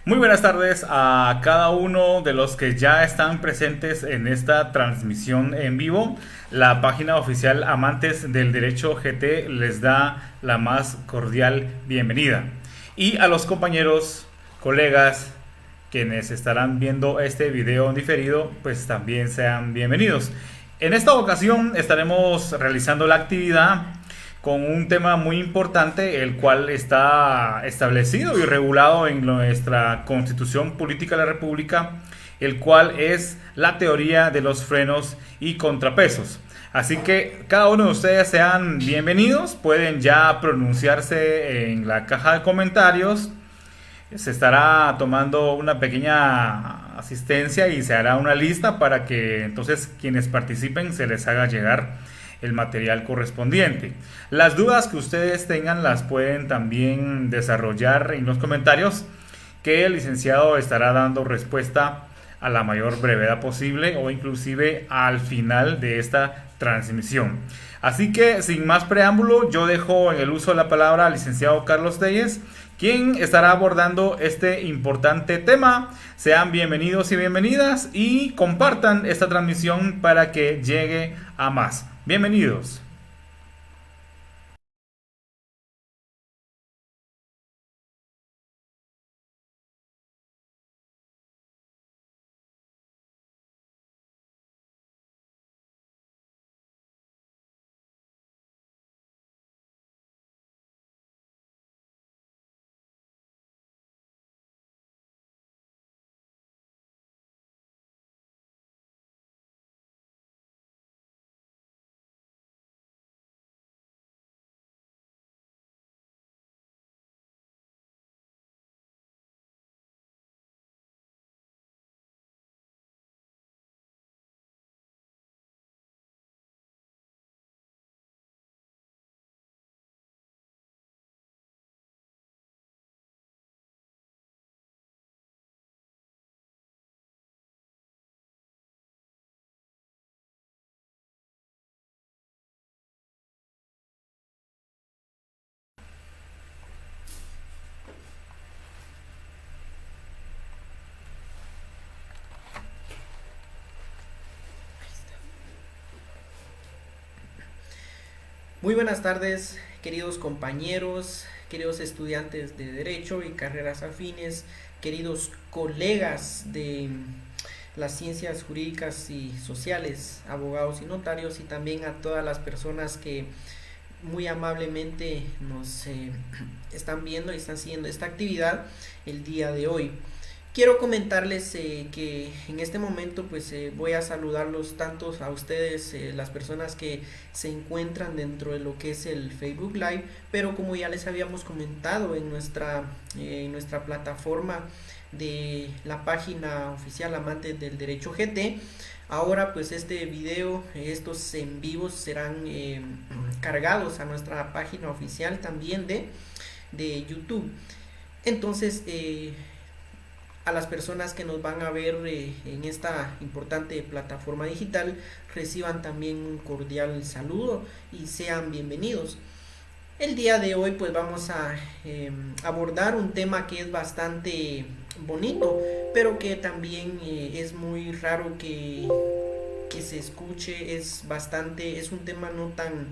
Muy buenas tardes a cada uno de los que ya están presentes en esta transmisión en vivo. La página oficial Amantes del Derecho GT les da la más cordial bienvenida. Y a los compañeros, colegas, quienes estarán viendo este video en diferido, pues también sean bienvenidos. En esta ocasión estaremos realizando la actividad con un tema muy importante, el cual está establecido y regulado en nuestra Constitución Política de la República, el cual es la teoría de los frenos y contrapesos. Así que cada uno de ustedes sean bienvenidos, pueden ya pronunciarse en la caja de comentarios. Se estará tomando una pequeña asistencia y se hará una lista para que entonces quienes participen se les haga llegar el material correspondiente. Las dudas que ustedes tengan las pueden también desarrollar en los comentarios, que el licenciado estará dando respuesta a la mayor brevedad posible o inclusive al final de esta transmisión. Así que sin más preámbulo, yo dejo en el uso de la palabra al licenciado Carlos Telles, quien estará abordando este importante tema. Sean bienvenidos y bienvenidas y compartan esta transmisión para que llegue a más. Bienvenidos. Muy buenas tardes, queridos compañeros, queridos estudiantes de Derecho y carreras afines, queridos colegas de las ciencias jurídicas y sociales, abogados y notarios, y también a todas las personas que muy amablemente nos están viendo y están siguiendo esta actividad el día de hoy. Quiero comentarles que en este momento voy a saludarlos tantos a ustedes, las personas que se encuentran dentro de lo que es el Facebook Live, pero como ya les habíamos comentado en nuestra plataforma de la página oficial Amantes del Derecho GT, ahora pues este video, estos en vivos serán cargados a nuestra página oficial también de YouTube. Entonces, a las personas que nos van a ver en esta importante plataforma digital, reciban también un cordial saludo y sean bienvenidos. El día de hoy pues vamos a abordar un tema que es bastante bonito, pero que también es muy raro que se escuche, es un tema no tan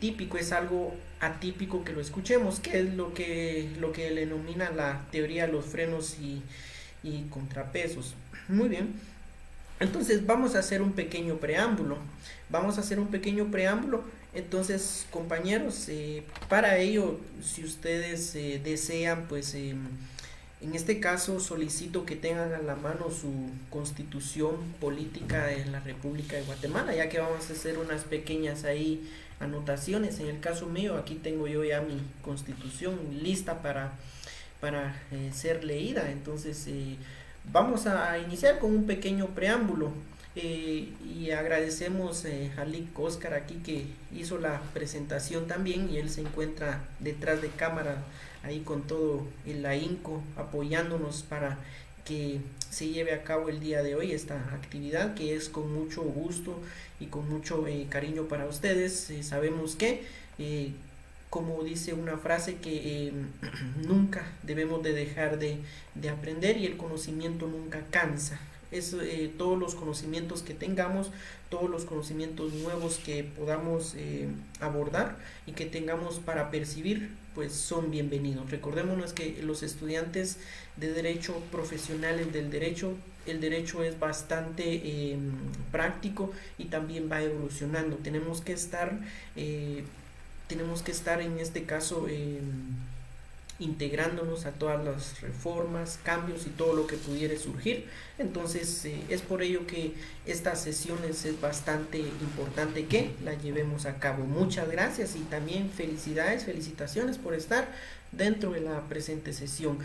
típico, es algo atípico que lo escuchemos, que es lo que le denomina la teoría de los frenos y contrapesos. Muy bien, entonces vamos a hacer un pequeño preámbulo. Entonces, compañeros, para ello, si ustedes desean, en este caso solicito que tengan a la mano su constitución política de la República de Guatemala, ya que vamos a hacer unas pequeñas ahí anotaciones. En el caso mío, aquí tengo yo ya mi constitución lista para ser leída. Entonces, vamos a iniciar con un pequeño preámbulo. Y agradecemos a Lick Oscar aquí que hizo la presentación también, y él se encuentra detrás de cámara ahí con todo el ahínco apoyándonos para que se lleve a cabo el día de hoy esta actividad, que es con mucho gusto y con mucho cariño para ustedes. Sabemos que como dice una frase que nunca debemos de dejar de aprender, y el conocimiento nunca cansa. Es todos los conocimientos que tengamos, todos los conocimientos nuevos que podamos abordar y que tengamos para percibir, pues son bienvenidos. Recordémonos que los estudiantes de derecho, profesionales del derecho, el derecho es bastante práctico y también va evolucionando. Tenemos que estar en este caso integrándonos a todas las reformas, cambios y todo lo que pudiera surgir. Entonces es por ello que estas sesiones es bastante importante que la llevemos a cabo. Muchas gracias y también felicitaciones por estar dentro de la presente sesión.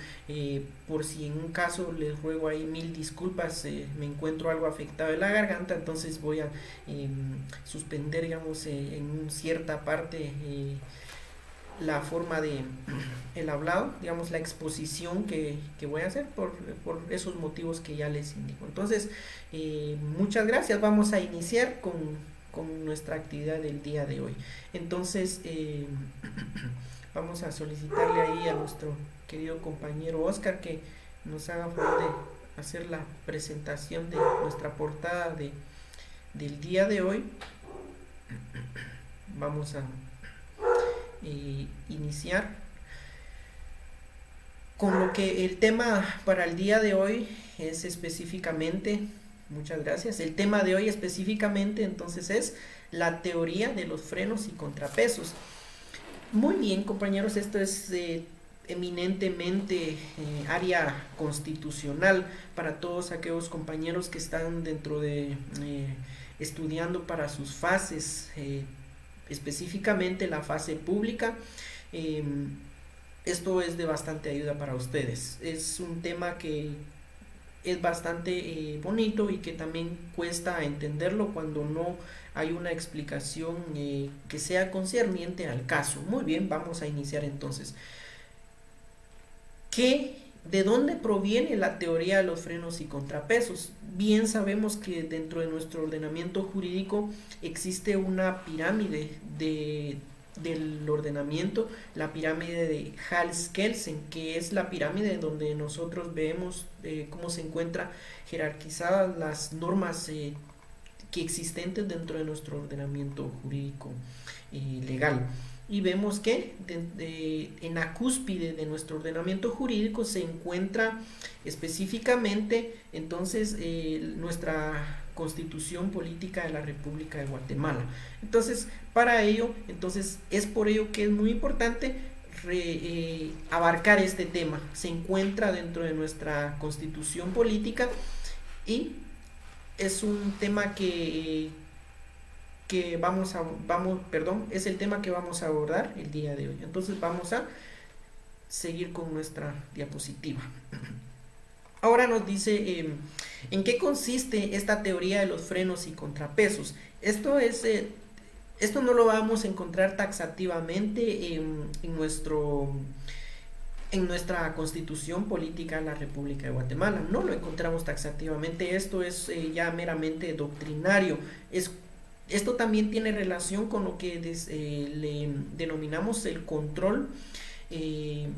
Por si en un caso les ruego ahí 1000 disculpas, me encuentro algo afectado de la garganta, entonces voy a suspender, digamos, en cierta parte la forma de el hablado, digamos, la exposición que voy a hacer por esos motivos que ya les indico. Entonces, muchas gracias. Vamos a iniciar con nuestra actividad del día de hoy. Entonces, vamos a solicitarle ahí a nuestro querido compañero Oscar que nos haga favor de hacer la presentación de nuestra portada del día de hoy. Vamos a iniciar con lo que el tema para el día de hoy es específicamente, muchas gracias, el tema de hoy específicamente entonces es la teoría de los frenos y contrapesos. Muy bien, compañeros, esto es eminentemente área constitucional para todos aquellos compañeros que están dentro de estudiando para sus fases, específicamente la fase pública. Esto es de bastante ayuda para ustedes. Es un tema que es bastante bonito y que también cuesta entenderlo cuando no hay una explicación que sea concerniente al caso. Muy bien, vamos a iniciar entonces. ¿De dónde proviene la teoría de los frenos y contrapesos? Bien sabemos que dentro de nuestro ordenamiento jurídico existe una pirámide del ordenamiento, la pirámide de Hals-Kelsen, que es la pirámide donde nosotros vemos cómo se encuentran jerarquizadas las normas que existentes dentro de nuestro ordenamiento jurídico legal. Y vemos que en la cúspide de nuestro ordenamiento jurídico se encuentra específicamente entonces nuestra Constitución Política de la República de Guatemala. Entonces, para ello, entonces es por ello que es muy importante abarcar este tema. Se encuentra dentro de nuestra Constitución Política y es un tema es el tema que vamos a abordar el día de hoy. Entonces vamos a seguir con nuestra diapositiva. Ahora nos dice en qué consiste esta teoría de los frenos y contrapesos. Esto no lo vamos a encontrar taxativamente en nuestra Constitución Política de la República de Guatemala. No lo encontramos taxativamente. Esto es ya meramente doctrinario. Esto también tiene relación con lo que le denominamos el control que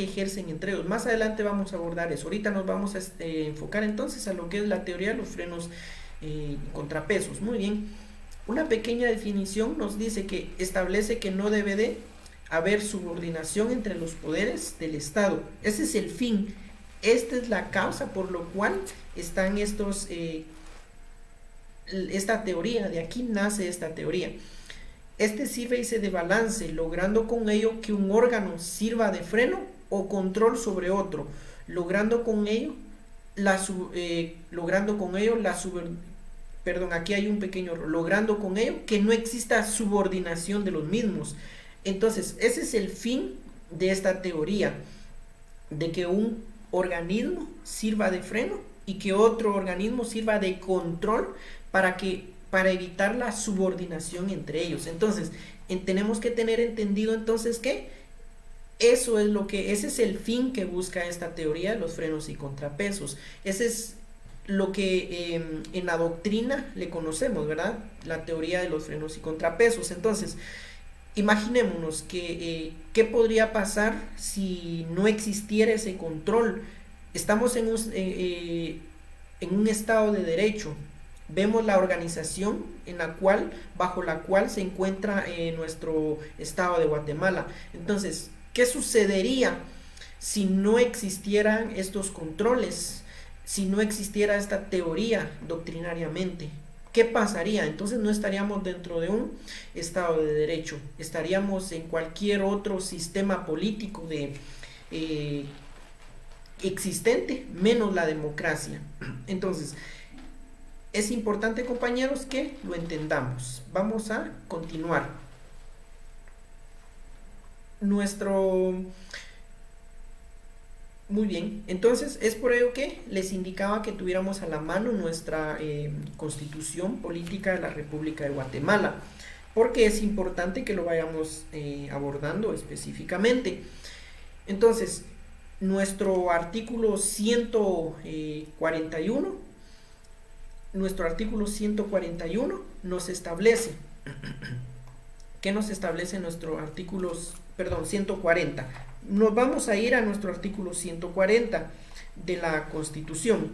ejercen entre ellos. Más adelante vamos a abordar eso. Ahorita nos vamos a enfocar entonces a lo que es la teoría de los frenos y contrapesos. Muy bien. Una pequeña definición nos dice que establece que no debe de haber subordinación entre los poderes del Estado. Ese es el fin. Esta es la causa por lo cual están esta teoría, de aquí nace esta teoría. Este sirve, dice, de balance, logrando con ello que un órgano sirva de freno o control sobre otro, logrando con ello que no exista subordinación de los mismos. Entonces, ese es el fin de esta teoría, de que un organismo sirva de freno y que otro organismo sirva de control para evitar la subordinación entre ellos. Entonces, tenemos que tener entendido entonces que ese es el fin que busca esta teoría de los frenos y contrapesos. Ese es lo que en la doctrina le conocemos, ¿verdad? La teoría de los frenos y contrapesos. Entonces, Imaginémonos que qué podría pasar si no existiera ese control. Estamos en un estado de derecho. Vemos la organización bajo la cual se encuentra nuestro estado de Guatemala. Entonces, ¿qué sucedería si no existieran estos controles? Si no existiera esta teoría doctrinariamente, ¿qué pasaría? Entonces no estaríamos dentro de un estado de derecho, estaríamos en cualquier otro sistema político eh, existente, menos la democracia. Entonces, es importante, compañeros, que lo entendamos. Vamos a continuar. Muy bien, entonces es por ello que les indicaba que tuviéramos a la mano nuestra Constitución Política de la República de Guatemala, porque es importante que lo vayamos abordando específicamente. Entonces, nuestro artículo 141 nos establece, ¿qué nos establece nuestro artículo, 140? Nos vamos a ir a nuestro artículo 140 de la Constitución.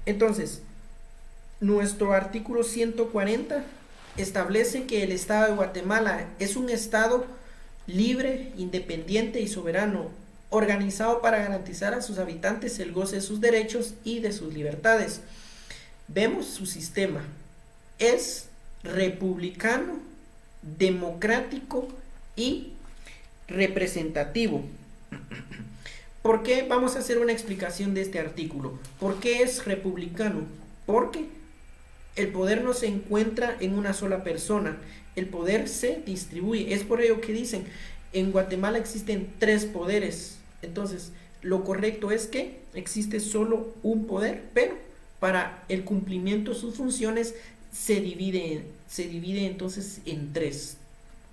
Entonces, nuestro artículo 140 establece que el Estado de Guatemala es un Estado libre, independiente y soberano, organizado para garantizar a sus habitantes el goce de sus derechos y de sus libertades. Vemos su sistema. Es republicano, democrático y representativo. ¿Por qué? Vamos a hacer una explicación de este artículo. ¿Por qué es republicano? Porque el poder no se encuentra en una sola persona, el poder se distribuye. Es por ello que dicen, en Guatemala existen 3 poderes. Entonces, lo correcto es que existe solo un poder, pero para el cumplimiento de sus funciones se divide entonces en 3.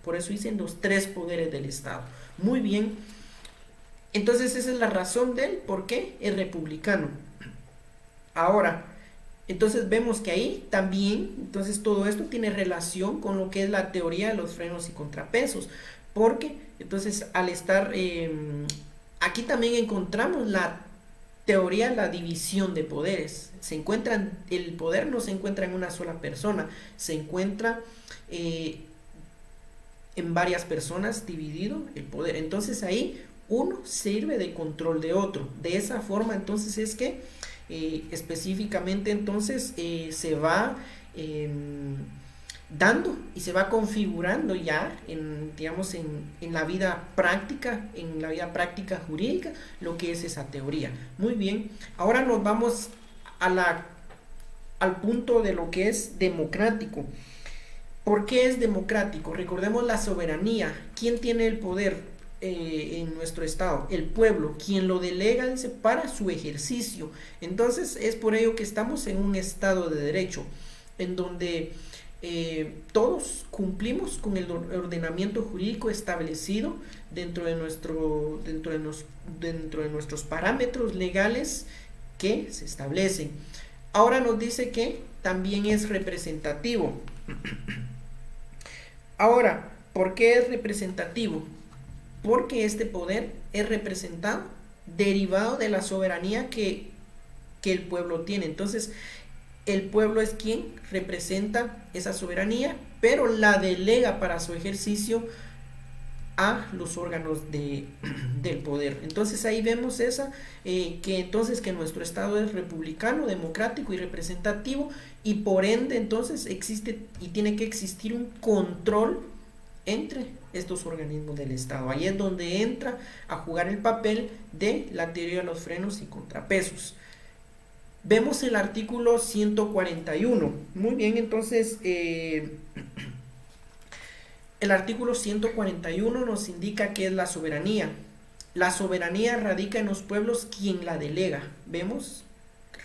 Por eso dicen los 3 poderes del Estado. Muy bien. Entonces esa es la razón del por qué es republicano. Ahora, entonces vemos que ahí también, entonces todo esto tiene relación con lo que es la teoría de los frenos y contrapesos. Porque entonces al estar, aquí también encontramos la teoría de la división de poderes. El poder no se encuentra en una sola persona, se encuentra en varias personas dividido el poder. Entonces ahí uno sirve de control de otro. De esa forma entonces es que específicamente entonces se va dando y se va configurando ya digamos en la vida práctica, jurídica, lo que es esa teoría. Muy bien, ahora nos vamos al punto de lo que es democrático. ¿Por qué es democrático? Recordemos la soberanía. ¿Quién tiene el poder en nuestro estado? El pueblo, quien lo delega para su ejercicio. Entonces es por ello que estamos en un estado de derecho, en donde todos cumplimos con el ordenamiento jurídico establecido dentro de nuestros parámetros legales que se establecen. Ahora nos dice que también es representativo. Ahora, ¿por qué es representativo? Porque este poder es representado, derivado de la soberanía que el pueblo tiene. Entonces, el pueblo es quien representa esa soberanía, pero la delega para su ejercicio a los órganos del poder. Entonces ahí vemos que nuestro estado es republicano, democrático y representativo, y por ende entonces existe y tiene que existir un control entre estos organismos del estado. Ahí es donde entra a jugar el papel de la teoría de los frenos y contrapesos. Vemos el artículo 141. Muy bien, entonces el artículo 141 nos indica qué es la soberanía. La soberanía radica en los pueblos quien la delega. Vemos,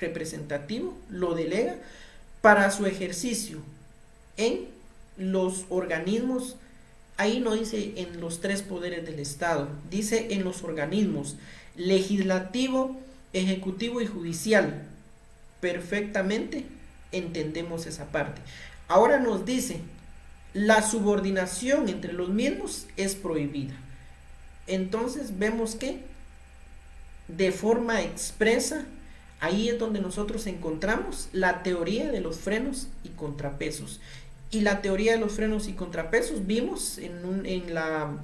representativo, lo delega para su ejercicio en los organismos. Ahí no dice en los 3 poderes del Estado, dice en los organismos legislativo, ejecutivo y judicial. Perfectamente entendemos esa parte. Ahora nos dice la subordinación entre los mismos es prohibida. Entonces vemos que de forma expresa, ahí es donde nosotros encontramos la teoría de los frenos y contrapesos. Y la teoría de los frenos y contrapesos vimos en la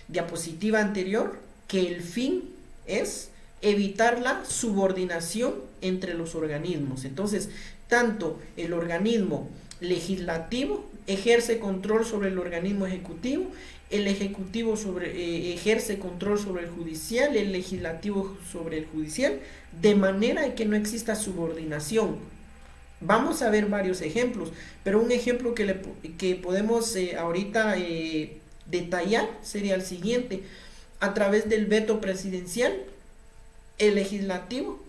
diapositiva anterior que el fin es evitar la subordinación entre los organismos. Entonces, tanto el organismo legislativo ejerce control sobre el organismo ejecutivo, el ejecutivo ejerce control sobre el judicial, el legislativo sobre el judicial, de manera que no exista subordinación. Vamos a ver varios ejemplos, pero un ejemplo que podemos ahorita detallar sería el siguiente. A través del veto presidencial, el legislativo,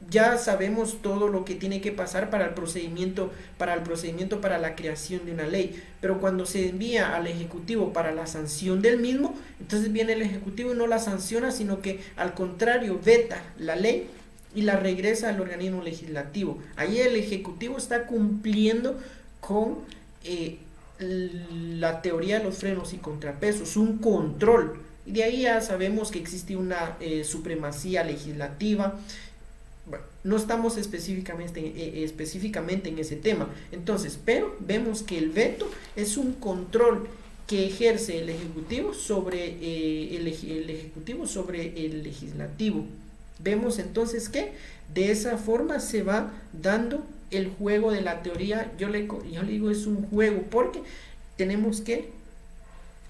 ya sabemos todo lo que tiene que pasar para el procedimiento para la creación de una ley, pero cuando se envía al ejecutivo para la sanción del mismo, entonces viene el ejecutivo y no la sanciona, sino que al contrario veta la ley y la regresa al organismo legislativo. Ahí el ejecutivo está cumpliendo con la teoría de los frenos y contrapesos, un control, y de ahí ya sabemos que existe una supremacía legislativa. Bueno, no estamos específicamente en ese tema, entonces, pero vemos que el veto es un control que ejerce el ejecutivo sobre el ejecutivo sobre el legislativo. Vemos entonces que de esa forma se va dando el juego de la teoría. Yo le digo es un juego porque tenemos que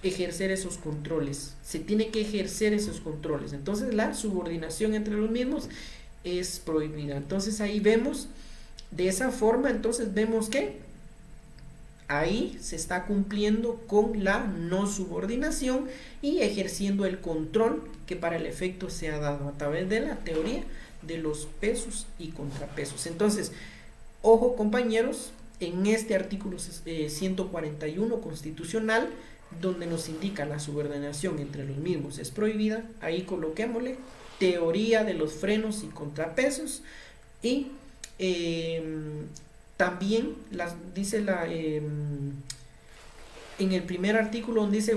ejercer esos controles, se tiene que ejercer esos controles. Entonces la subordinación entre los mismos es prohibida. Entonces ahí vemos, de esa forma, entonces vemos que ahí se está cumpliendo con la no subordinación y ejerciendo el control que para el efecto se ha dado a través de la teoría de los pesos y contrapesos. Entonces, ojo compañeros, en este artículo 141 constitucional, donde nos indica la subordinación entre los mismos es prohibida, ahí coloquémosle teoría de los frenos y contrapesos. Y también dice en el primer artículo donde dice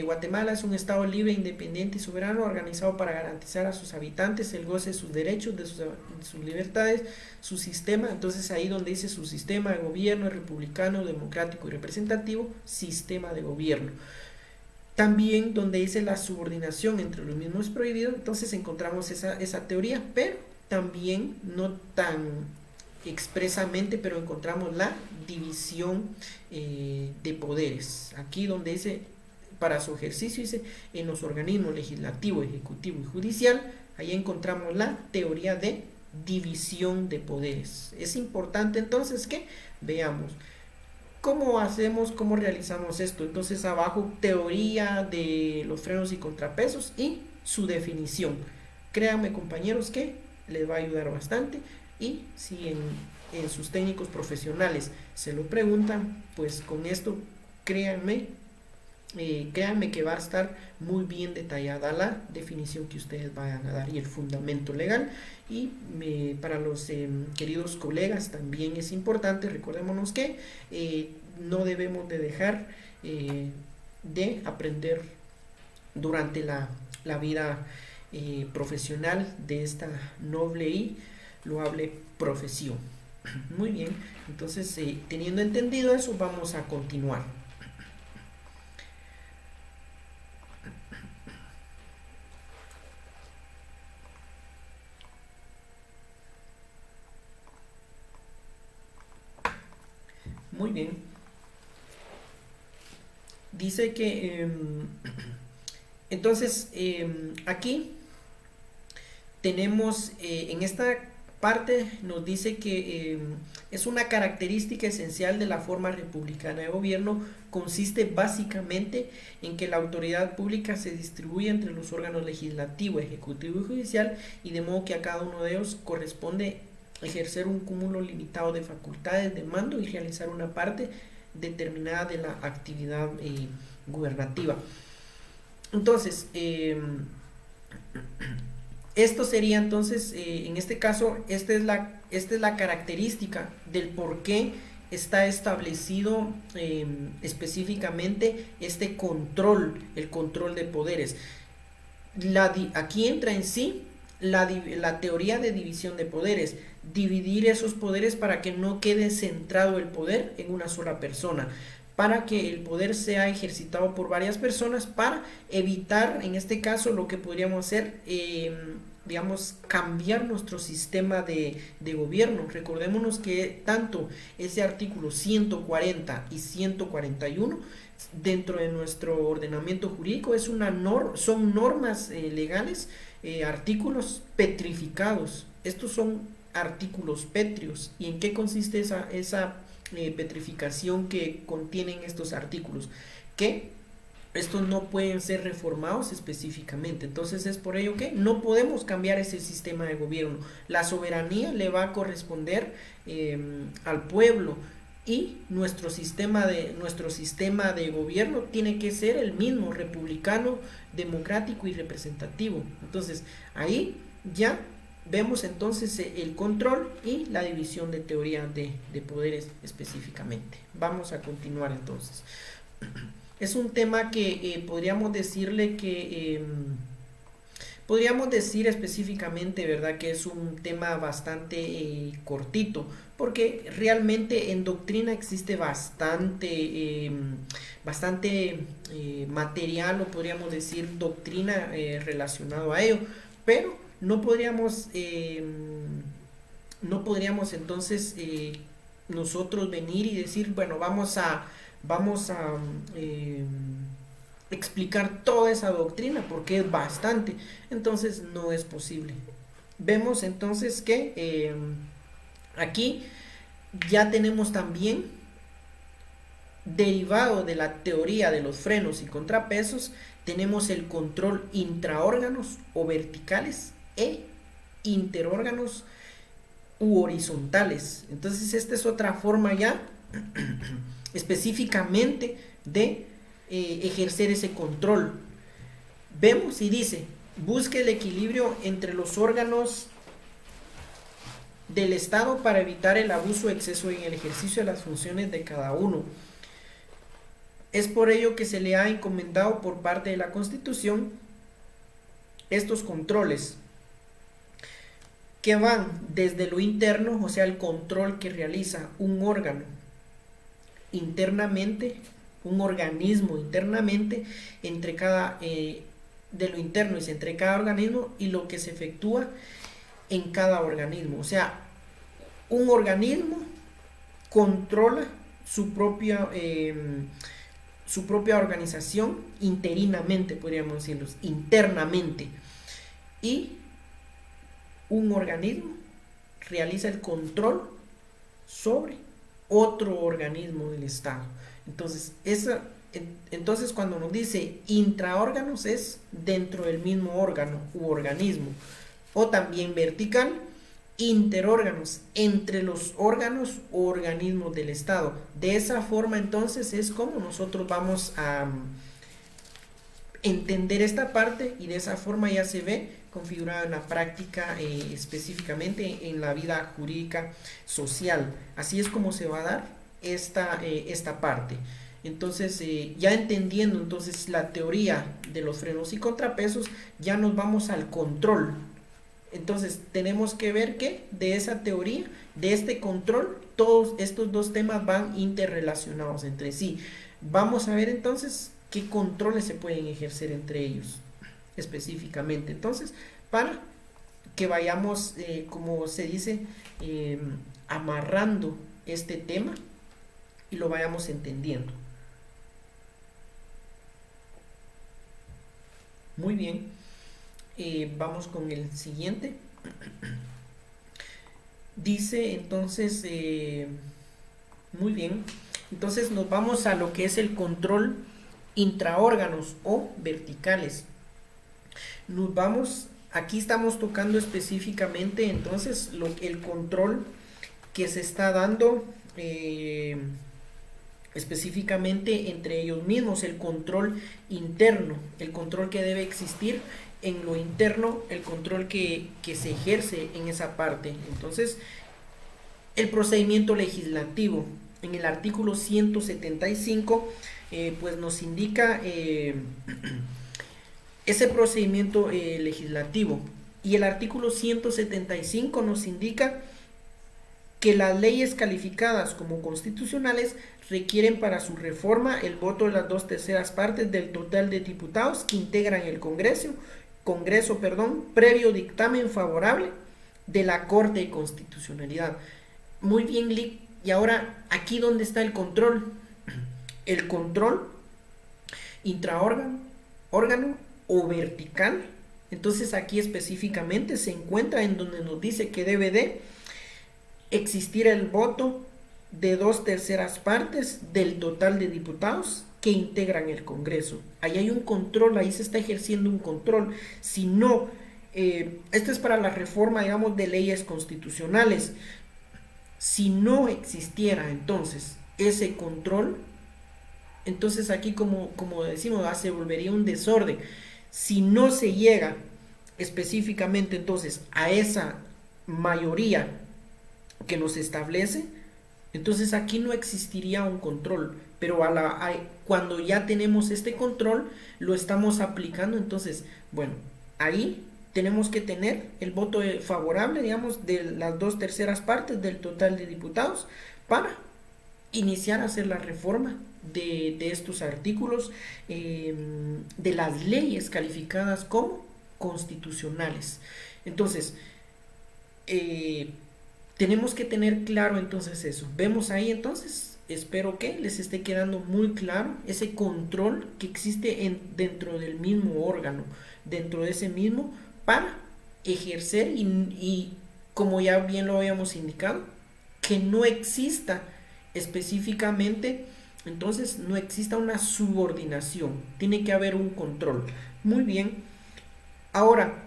Guatemala es un estado libre, independiente y soberano, organizado para garantizar a sus habitantes el goce de sus derechos, de sus libertades, su sistema. Entonces ahí donde dice su sistema de gobierno es republicano, democrático y representativo, sistema de gobierno. También donde dice la subordinación entre los mismos es prohibido, entonces encontramos esa teoría, pero también no tan expresamente, pero encontramos la división de poderes. Aquí donde dice para su ejercicio, dice en los organismos legislativo, ejecutivo y judicial, ahí encontramos la teoría de división de poderes. Es importante entonces que veamos cómo realizamos esto. Entonces abajo teoría de los frenos y contrapesos y su definición. Créanme compañeros que les va a ayudar bastante, y si en sus técnicos profesionales se lo preguntan, pues con esto créanme que va a estar muy bien detallada la definición que ustedes vayan a dar y el fundamento legal. Y para los queridos colegas también es importante, recordémonos que no debemos de dejar de aprender durante la vida profesional de esta noble y loable profesión. Muy bien, entonces teniendo entendido eso, vamos a continuar. Muy bien. Dice que entonces aquí tenemos en esta parte nos dice que es una característica esencial de la forma republicana de gobierno, consiste básicamente en que la autoridad pública se distribuye entre los órganos legislativo, ejecutivo y judicial, y de modo que a cada uno de ellos corresponde ejercer un cúmulo limitado de facultades de mando y realizar una parte determinada de la actividad gubernativa. Entonces, esto sería entonces, en este caso, esta es la característica del por qué está establecido específicamente este control, el control de poderes. Aquí entra en sí la teoría de división de poderes, dividir esos poderes para que no quede centrado el poder en una sola persona, para que el poder sea ejercitado por varias personas, para evitar, en este caso, lo que podríamos hacer, digamos, cambiar nuestro sistema de gobierno. Recordémonos que tanto ese artículo 140 y 141 dentro de nuestro ordenamiento jurídico son normas legales, artículos petrificados. Estos son artículos pétreos. ¿Y en qué consiste esa petrificación que contienen estos artículos? Que estos no pueden ser reformados específicamente. Entonces es por ello que no podemos cambiar ese sistema de gobierno. La soberanía le va a corresponder al pueblo, y nuestro sistema de gobierno tiene que ser el mismo, republicano, democrático y representativo. Entonces ahí ya vemos entonces el control y la división de teoría de poderes específicamente. Vamos a continuar entonces. Es un tema que podríamos decirle que podríamos decir específicamente, ¿verdad?, que es un tema bastante cortito, porque realmente en doctrina existe bastante material, o podríamos decir doctrina relacionado a ello, pero no podríamos entonces nosotros venir y decir, bueno, vamos a explicar toda esa doctrina, porque es bastante. Entonces no es posible. Vemos entonces que aquí ya tenemos también, derivado de la teoría de los frenos y contrapesos, tenemos el control intraórganos o verticales e interórganos u horizontales. Entonces esta es otra forma ya específicamente de ejercer ese control. Vemos y dice: busque el equilibrio entre los órganos del Estado para evitar el abuso o exceso en el ejercicio de las funciones de cada uno. Es por ello que se le ha encomendado por parte de la Constitución estos controles, que van desde lo interno, o sea, el control que realiza un órgano internamente, un organismo internamente, entre cada de lo interno es entre cada organismo, y lo que se efectúa en cada organismo. O sea, un organismo controla su propia organización interinamente, podríamos decirlo, internamente, y un organismo realiza el control sobre otro organismo del Estado. Entonces cuando nos dice intraórganos, es dentro del mismo órgano u organismo, o también vertical, interórganos, entre los órganos o organismos del Estado. De esa forma entonces es como nosotros vamos a entender esta parte, y de esa forma ya se ve configurada en la práctica, específicamente en la vida jurídica social. Así es como se va a dar esta parte. Entonces ya entendiendo entonces la teoría de los frenos y contrapesos, ya nos vamos al control. Entonces tenemos que ver que de esa teoría, de este control, todos estos dos temas van interrelacionados entre sí. Vamos a ver entonces qué controles se pueden ejercer entre ellos específicamente. Entonces, para que vayamos, como se dice, amarrando este tema y lo vayamos entendiendo. Muy bien, vamos con el siguiente. Dice entonces, muy bien, entonces nos vamos a lo que es el control intraórganos o verticales. Aquí estamos tocando específicamente entonces el control que se está dando específicamente entre ellos mismos, el control interno, el control que debe existir en lo interno, el control que se ejerce en esa parte. Entonces, el procedimiento legislativo, en el artículo 175, pues nos indica ese procedimiento legislativo. Y el artículo 175 nos indica que las leyes calificadas como constitucionales requieren para su reforma el voto de las 2/3 partes del total de diputados que integran el Congreso, previo dictamen favorable de la Corte de Constitucionalidad. Muy bien, Lick. Y ahora, ¿aquí dónde está el control? El control intraórgano, órgano o vertical. Entonces aquí específicamente se encuentra en donde nos dice que debe de existir el voto de 2/3 partes del total de diputados que integran el Congreso. Ahí hay un control, ahí se está ejerciendo un control. Si no, esto es para la reforma, digamos, de leyes constitucionales. Si no existiera entonces ese control, entonces aquí como decimos, se volvería un desorden. Si no se llega específicamente entonces a esa mayoría que nos establece, entonces aquí no existiría un control, pero cuando ya tenemos este control, lo estamos aplicando. Entonces, bueno, ahí tenemos que tener el voto favorable, digamos, de las 2/3 partes del total de diputados para iniciar a hacer la reforma de estos artículos, de las leyes calificadas como constitucionales. Entonces, tenemos que tener claro entonces eso. Vemos ahí entonces, espero que les esté quedando muy claro ese control que existe dentro del mismo órgano, dentro de ese mismo, para ejercer y como ya bien lo habíamos indicado, que no exista específicamente, entonces no exista una subordinación, tiene que haber un control. Muy bien, ahora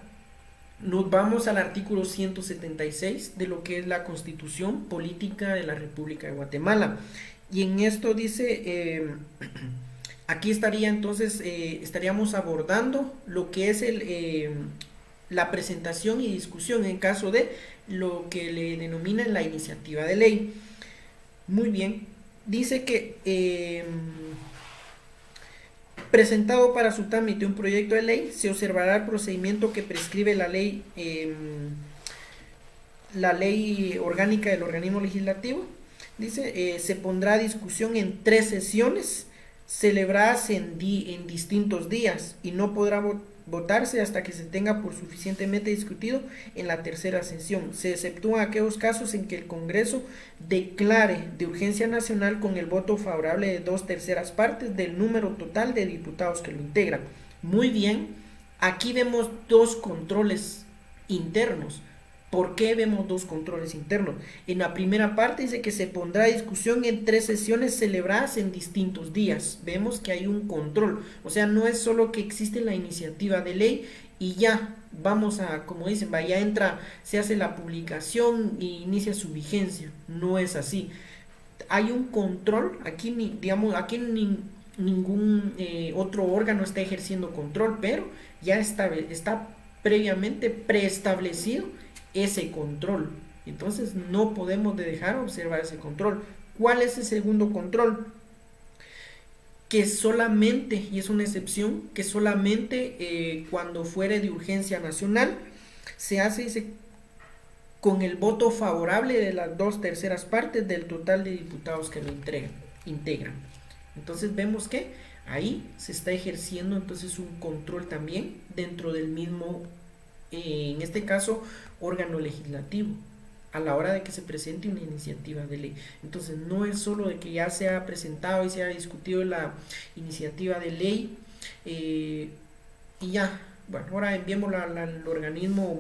nos vamos al artículo 176 de lo que es la Constitución Política de la República de Guatemala. Y en esto dice, aquí estaría entonces, estaríamos abordando lo que es la presentación y discusión en caso de lo que le denominan la iniciativa de ley. Muy bien, dice que presentado para su trámite un proyecto de ley, se observará el procedimiento que prescribe la ley orgánica del organismo legislativo. Dice, se pondrá a discusión en 3 sesiones celebradas en distintos días y no podrá votarse hasta que se tenga por suficientemente discutido en la 3ª sesión. Se exceptúan aquellos casos en que el Congreso declare de urgencia nacional con el voto favorable de 2/3 partes del número total de diputados que lo integran. Muy bien, aquí vemos 2 controles internos. ¿Por qué vemos 2 controles internos? En la primera parte dice que se pondrá a discusión en 3 sesiones celebradas en distintos días. Vemos que hay un control. O sea, no es solo que existe la iniciativa de ley y ya vamos a, como dicen, ya entra, se hace la publicación y inicia su vigencia. No es así. Hay un control. Aquí, ningún otro órgano está ejerciendo control, pero ya está previamente preestablecido ese control. Entonces no podemos dejar observar ese control. ¿Cuál es el segundo control? Que solamente, y es una excepción, que solamente cuando fuere de urgencia nacional se hace con el voto favorable de las 2/3 partes del total de diputados que lo integran. Entonces vemos que ahí se está ejerciendo entonces un control también dentro del mismo, en este caso, órgano legislativo, a la hora de que se presente una iniciativa de ley. Entonces no es solo de que ya se ha presentado y se ha discutido la iniciativa de ley y ya, bueno, ahora enviémosla al organismo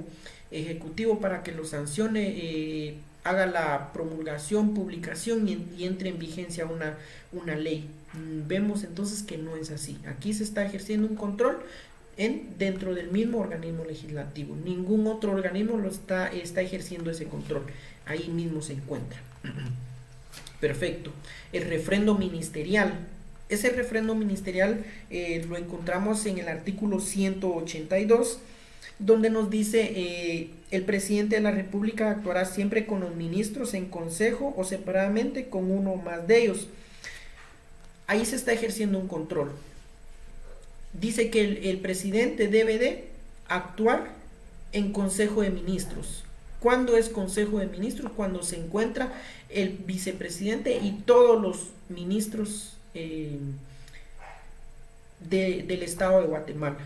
ejecutivo para que lo sancione, haga la promulgación, publicación y entre en vigencia una ley. Vemos entonces que no es así. Aquí se está ejerciendo un control dentro del mismo organismo legislativo. Ningún otro organismo está ejerciendo ese control. Ahí mismo se encuentra. Perfecto. El refrendo ministerial. Ese refrendo ministerial lo encontramos en el artículo 182 donde nos dice el presidente de la República actuará siempre con los ministros en consejo o separadamente con uno o más de ellos. Ahí se está ejerciendo un control. Dice que el presidente debe de actuar en consejo de ministros. ¿Cuándo es consejo de ministros? Cuando se encuentra el vicepresidente y todos los ministros del Estado de Guatemala.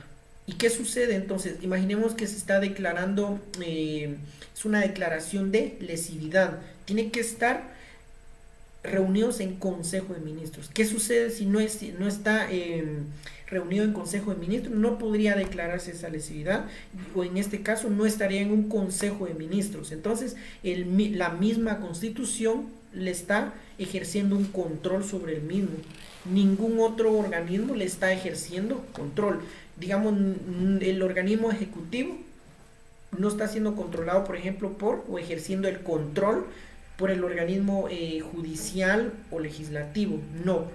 ¿Y qué sucede entonces? Imaginemos que se está declarando, es una declaración de lesividad. Tiene que estar reunidos en Consejo de Ministros. ¿Qué sucede si no está reunido en Consejo de Ministros? No podría declararse esa lesividad, o en este caso no estaría en un Consejo de Ministros. Entonces, la misma Constitución le está ejerciendo un control sobre el mismo. Ningún otro organismo le está ejerciendo control. Digamos, el organismo ejecutivo no está siendo controlado, por ejemplo, o ejerciendo el control por el organismo judicial o legislativo. No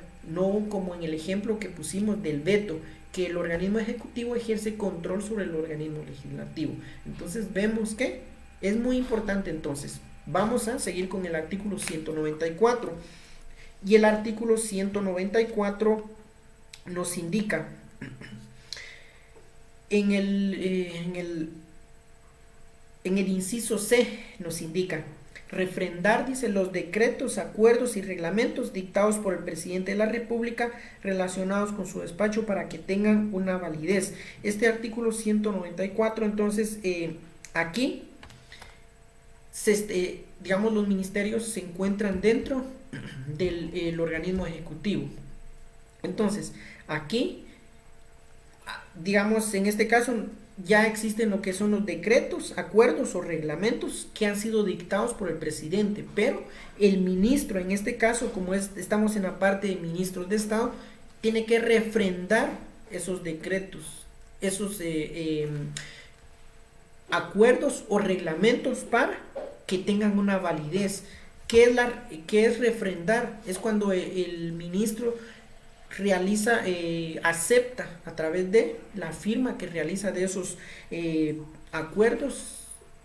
como en el ejemplo que pusimos del veto, que el organismo ejecutivo ejerce control sobre el organismo legislativo. Entonces vemos que es muy importante. Entonces vamos a seguir con el artículo 194, y el artículo 194 nos indica en el inciso C, nos indica refrendar, dice, los decretos, acuerdos y reglamentos dictados por el presidente de la República relacionados con su despacho para que tengan una validez. Este artículo 194, entonces, aquí, digamos, los ministerios se encuentran dentro del organismo ejecutivo. Entonces, aquí, digamos, en este caso, ya existen lo que son los decretos, acuerdos o reglamentos que han sido dictados por el presidente, pero el ministro, en este caso, como estamos en la parte de ministros de Estado, tiene que refrendar esos decretos, esos acuerdos o reglamentos para que tengan una validez. ¿Qué es refrendar? Es cuando el ministro realiza, acepta a través de la firma que realiza de esos acuerdos,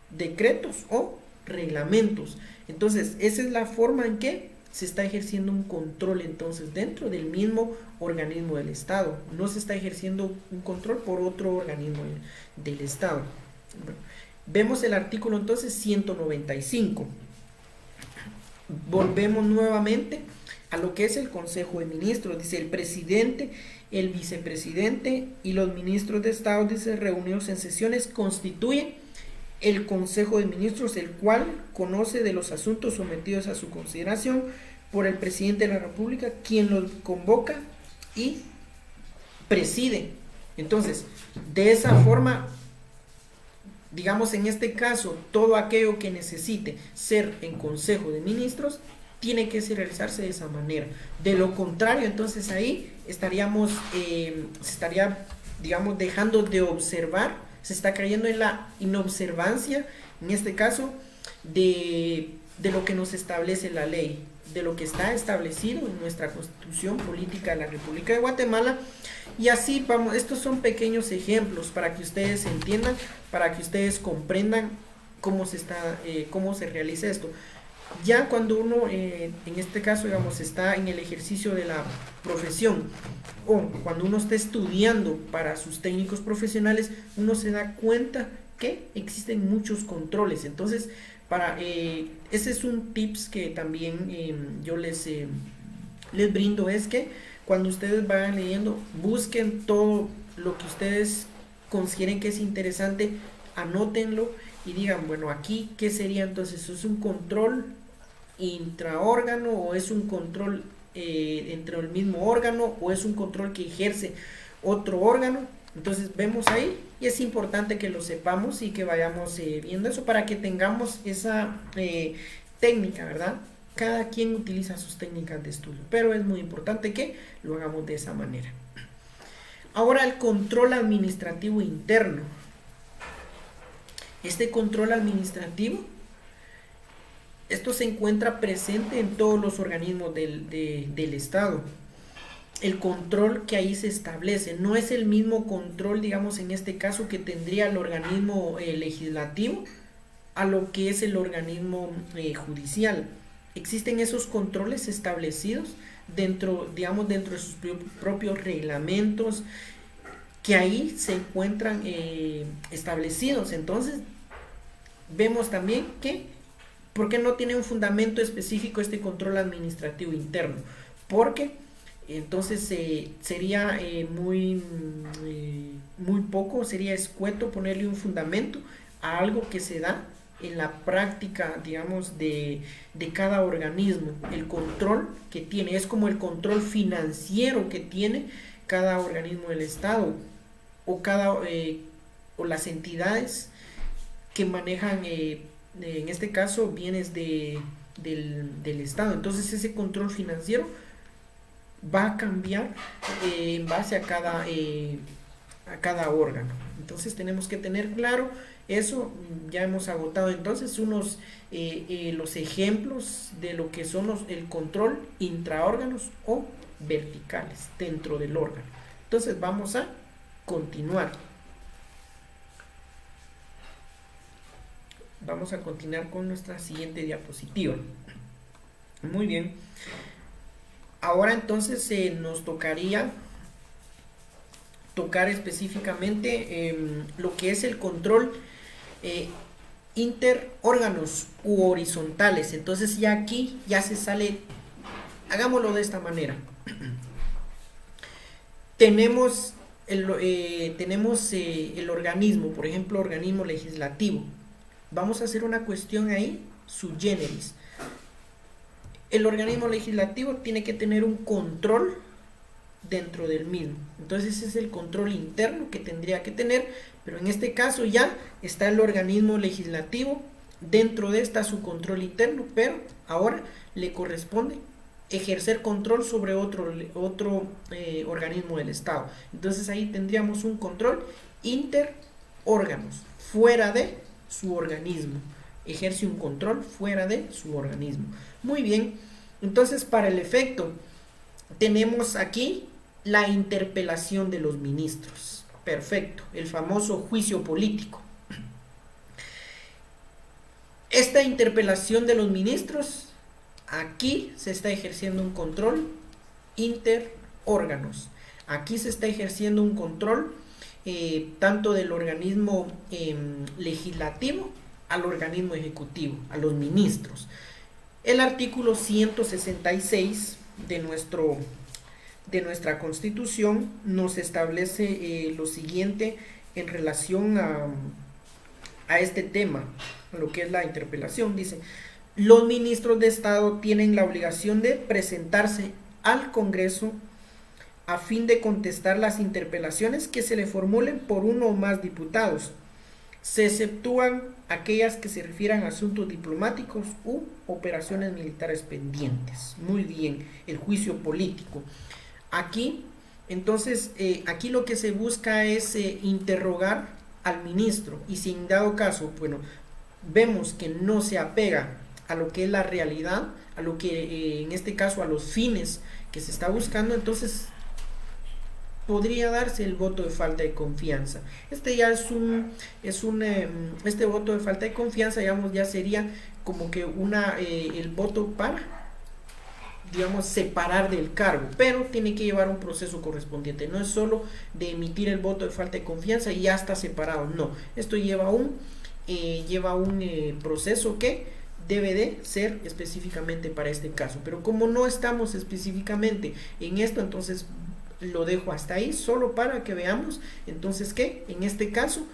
decretos o reglamentos. Entonces, esa es la forma en que se está ejerciendo un control entonces dentro del mismo organismo del Estado. No se está ejerciendo un control por otro organismo del Estado. Bueno, vemos el artículo entonces 195. Volvemos nuevamente a lo que es el Consejo de Ministros. Dice: el presidente, el vicepresidente y los ministros de Estado, dice, reunidos en sesiones, constituyen el Consejo de Ministros, el cual conoce de los asuntos sometidos a su consideración por el presidente de la República, quien los convoca y preside. Entonces, de esa forma, digamos, en este caso, todo aquello que necesite ser en Consejo de Ministros tiene que realizarse de esa manera. De lo contrario, entonces ahí estaríamos, se estaría, digamos, dejando de observar, se está cayendo en la inobservancia, en este caso, de lo que nos establece la ley, de lo que está establecido en nuestra Constitución Política de la República de Guatemala. Y así vamos, estos son pequeños ejemplos para que ustedes entiendan, para que ustedes comprendan cómo se realiza esto. Ya cuando uno, en este caso, digamos, está en el ejercicio de la profesión, o cuando uno está estudiando para sus técnicos profesionales, uno se da cuenta que existen muchos controles. Entonces, ese es un tips que también yo les brindo, es que cuando ustedes vayan leyendo, busquen todo lo que ustedes consideren que es interesante, anótenlo y digan, bueno, aquí, ¿qué sería entonces? ¿Es un control intraórgano o es un control entre el mismo órgano o es un control que ejerce otro órgano? Entonces vemos ahí, y es importante que lo sepamos y que vayamos viendo eso para que tengamos esa técnica, ¿verdad? Cada quien utiliza sus técnicas de estudio, pero es muy importante que lo hagamos de esa manera. Ahora, el control administrativo interno. Este control administrativo, esto se encuentra presente en todos los organismos del Estado. el control que ahí se establece. No es el mismo control, digamos, en este caso que tendría el organismo legislativo a lo que es el organismo judicial. Existen esos controles establecidos dentro, digamos, dentro de sus propios reglamentos que ahí se encuentran establecidos. Entonces, vemos también que, ¿por qué no tiene un fundamento específico este control administrativo interno? Porque entonces sería muy poco, sería escueto ponerle un fundamento a algo que se da en la práctica, digamos, de cada organismo. El control que tiene, es como el control financiero que tiene cada organismo del Estado o o las entidades que manejan, en este caso, bienes del Estado. Entonces ese control financiero va a cambiar en base a cada órgano. Entonces tenemos que tener claro eso. Ya hemos agotado entonces los ejemplos de lo que son el control intraórganos o verticales dentro del órgano. Entonces vamos a continuar. Vamos a continuar con nuestra siguiente diapositiva. Muy bien. Ahora entonces nos tocaría tocar específicamente lo que es el control interórganos u horizontales. Entonces ya aquí ya se sale, hagámoslo de esta manera. Tenemos el organismo, por ejemplo, organismo legislativo. Vamos a hacer una cuestión ahí, sui generis. El organismo legislativo tiene que tener un control dentro del mismo. Entonces ese es el control interno que tendría que tener, pero en este caso ya está el organismo legislativo, dentro de esta su control interno, pero ahora le corresponde ejercer control sobre otro organismo del Estado. Entonces ahí tendríamos un control interórganos, fuera de su organismo. Ejerce un control fuera de su organismo. Muy bien, entonces para el efecto tenemos aquí la interpelación de los ministros. Perfecto, el famoso juicio político. Esta interpelación de los ministros, aquí se está ejerciendo un control interórganos. Aquí se está ejerciendo un control tanto del organismo legislativo al organismo ejecutivo, a los ministros. El artículo 166 de nuestra Constitución nos establece lo siguiente en relación a este tema, a lo que es la interpelación. Dice: los ministros de Estado tienen la obligación de presentarse al Congreso a fin de contestar las interpelaciones que se le formulen por uno o más diputados. Se exceptúan aquellas que se refieran a asuntos diplomáticos u operaciones militares pendientes. Muy bien, el juicio político. Aquí, entonces, aquí lo que se busca es interrogar al ministro, y si en dado caso, bueno, vemos que no se apega a lo que es la realidad, a lo que en este caso a los fines que se está buscando, entonces podría darse el voto de falta de confianza. Este ya este voto de falta de confianza, digamos, ya sería como que el voto para, digamos, separar del cargo, pero tiene que llevar un proceso correspondiente. No es solo de emitir el voto de falta de confianza y ya está separado. No, esto lleva un proceso que debe de ser específicamente para este caso. Pero como no estamos específicamente en esto, entonces lo dejo hasta ahí, solo para que veamos entonces que en este caso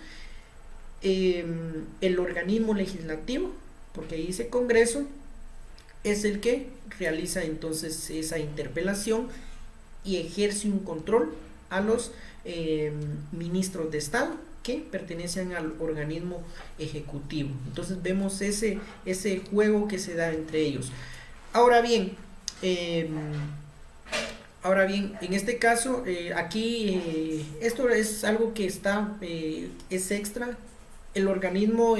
el organismo legislativo, porque ahí dice Congreso, es el que realiza entonces esa interpelación y ejerce un control a los ministros de Estado que pertenecen al organismo ejecutivo. Entonces vemos ese juego que se da entre ellos. Ahora bien, en este caso, aquí esto es algo que es extra. El organismo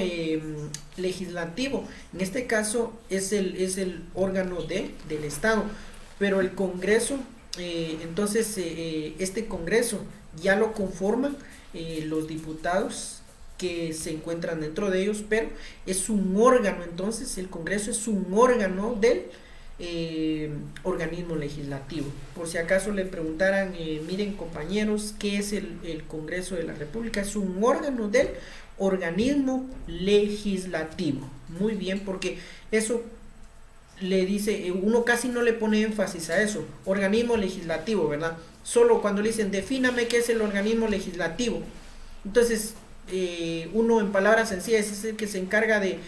legislativo, en este caso, es el órgano del Estado, pero el Congreso entonces este Congreso ya lo conforman los diputados que se encuentran dentro de ellos, pero es un órgano, entonces el Congreso es un órgano del organismo legislativo. Por si acaso le preguntaran, miren compañeros, ¿qué es el Congreso de la República? Es un órgano del organismo legislativo. Muy bien, porque eso le dice, uno casi no le pone énfasis a eso, organismo legislativo, ¿verdad? Solo cuando le dicen, defíname qué es el organismo legislativo. Entonces, uno en palabras sencillas es el que se encarga de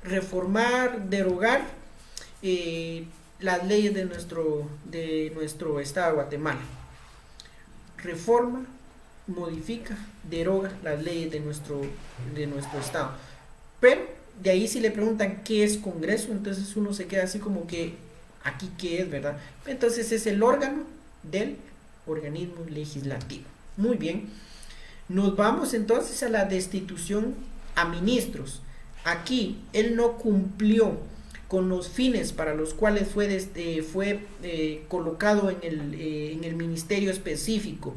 reformar, derogar las leyes de nuestro estado de Guatemala. Reforma, modifica, deroga las leyes de nuestro estado. Pero de ahí si le preguntan qué es Congreso, entonces uno se queda así como que aquí qué es, ¿verdad? Entonces es el órgano del organismo legislativo. Muy bien. Nos vamos entonces a la destitución a ministros. Aquí él no cumplió con los fines para los cuales fue colocado en el ministerio específico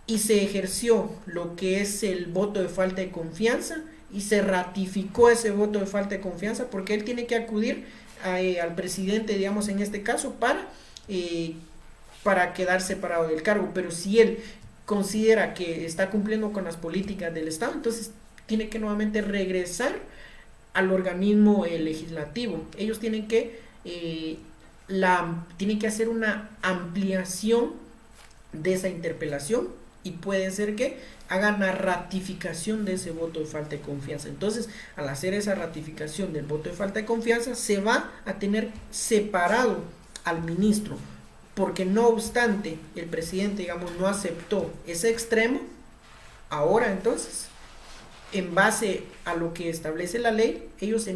y se ejerció lo que es el voto de falta de confianza y se ratificó ese voto de falta de confianza, porque él tiene que acudir al presidente, digamos en este caso, para quedar separado del cargo. Pero si él considera que está cumpliendo con las políticas del Estado, entonces tiene que nuevamente regresar al organismo legislativo. Ellos tienen que hacer una ampliación de esa interpelación y puede ser que hagan la ratificación de ese voto de falta de confianza. Entonces, al hacer esa ratificación del voto de falta de confianza, se va a tener separado al ministro, porque no obstante el presidente, digamos, no aceptó ese extremo. Ahora entonces, en base a lo que establece la ley, ellos